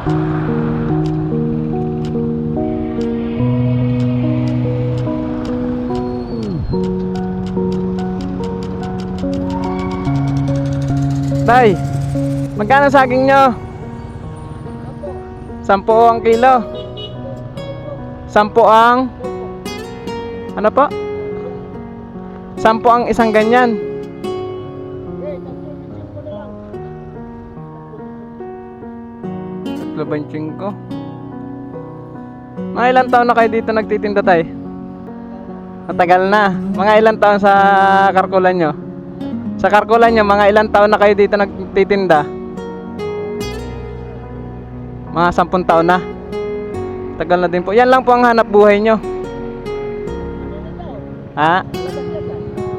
Tay, magkano saging nyo? 10 ang kilo. 10 ang ano po? 10 ang isang ganyan. Tatlo 25. Mga ilang taon na kayo dito nagtitinda, tay? Matagal na. Mga ilang taon sa karkulan nyo? Sa karkulan nyo, mga ilang taon na kayo dito nagtitinda? Mga 10 taon na. Tagal na din po. Yan lang po ang hanap buhay nyo. Ha?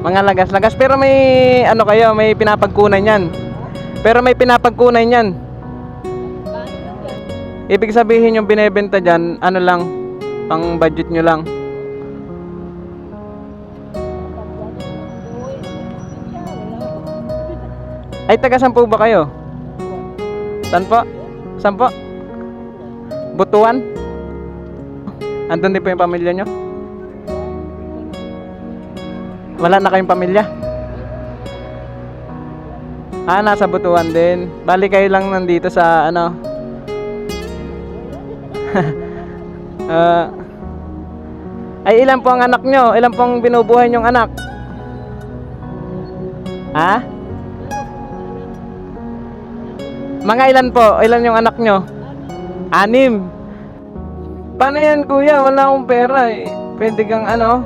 Mga lagas-lagas. Pero may ano kayo, may pinapagkunan yan. Pero may pinapagkunan yan. Ibig sabihin yung binebenta dyan, ano lang, pang budget nyo lang. Ay, taga saan po ba kayo? Saan po? Saan po? Butuan? Andun din po yung pamilya nyo? Wala na kayong pamilya? Ah, nasa Butuan din. Bali kayo lang nandito sa ano? Ay, ilan po ang anak nyo? Ilan pong binubuhay nyong anak? Ha? Mga ilan po? Ilan yung anak nyo? 6. Paano yan, kuya? Wala akong pera eh. Pwede kang ano?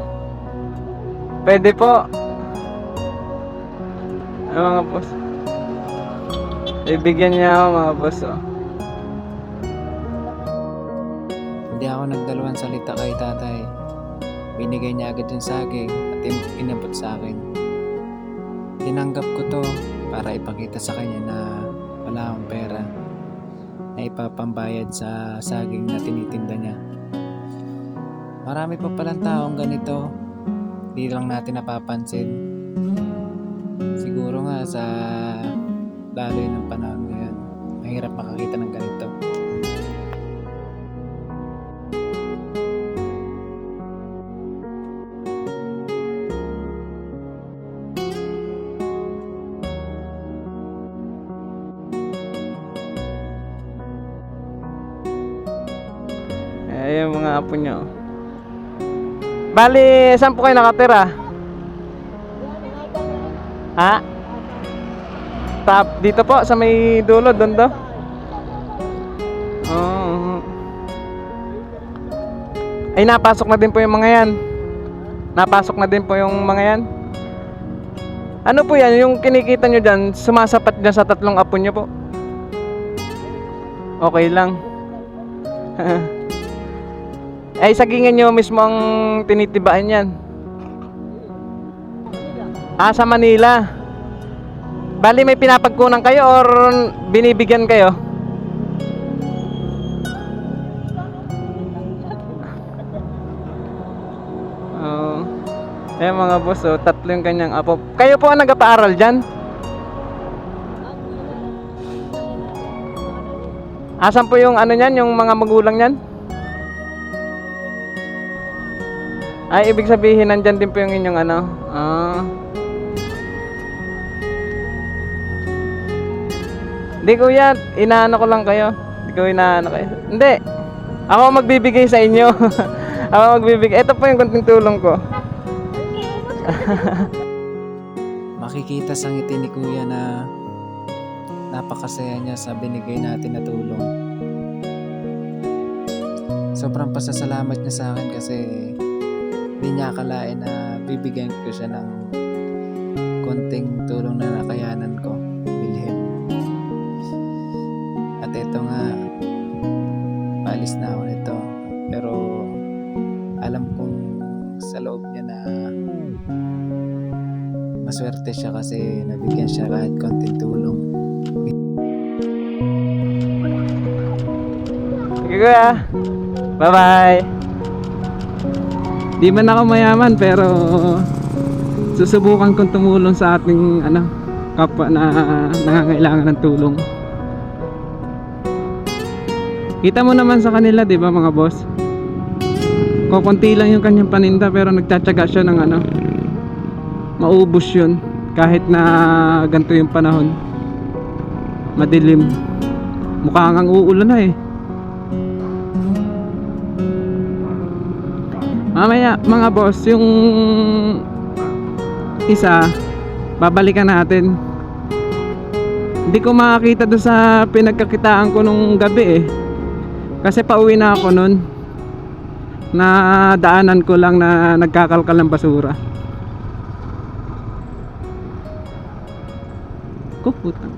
Pwede po. Ay, mga boss. Ibigyan niya ako, mga boss. Oh. Hindi ako nagdalawang salita kay tatay. Binigay niya agad yung saging at inabot sa akin. Tinanggap ko to para ipakita sa kanya na wala akong pera na ipapambayad sa saging na tinitinda niya. Marami pa palang taong ganito, hindi lang natin napapansin. Siguro nga sa daloy ng panahon ngayon, mahirap makakita ng ganito. Yung mga apo nyo. Bali, saan po kayo nakatira? Ha? Dito po, sa may dulo, doon do? Oh. Ay, napasok na din po yung mga yan. Napasok na din po yung mga yan. Ano po yan? Yung kinikita nyo dyan, sumasapat dyan sa 3 apo nyo po? Okay lang. Ay, sagingan nyo mismo ang tinitibaan yan. Ah, sa Manila. Bali, may pinapagkunan kayo or binibigyan kayo? Oh. Eh, mga boss, oh, 3 yung kanyang apo. Kayo po ang nagpaaral dyan? Asan po yung ano nyan, yung mga magulang nyan? Ay, ibig sabihin, nandyan din po yung inyong ano. Hindi, kuya, inaano ko lang kayo. Hindi ko inaano kayo. Hindi, ako magbibigay sa inyo. Ako magbibigay. Ito po yung konting tulong ko. Makikita sa ngiti ni kuya na napakasaya niya sa binigay natin na tulong. Sobrang pasasalamat niya sa akin kasi hindi niya akalain na bibigyan ko siya ng konting tulong na nakayanan ko bilhin. At ito nga, paalis na ako nito. Pero alam kong sa loob niya na maswerte siya kasi nabigyan siya kahit konting tulong. Sige, kuya. Bye-bye. Di man ako mayaman pero susubukan kong tumulong sa ating kapwa na nangangailangan ng tulong. Kita mo naman sa kanila, 'di ba mga boss? Kokonti lang yung kanyang paninda pero nagtsatsaga siya ng ano, maubos yun kahit na ganito yung panahon, madilim, mukha ngang uulan na eh. Mamaya mga boss, yung isa babalikan natin. Hindi ko makakita doon sa pinagkakitaan ko nung gabi eh, kasi pauwi na ako nun. Na daanan ko lang na nagkakalkal ng basura. Putang.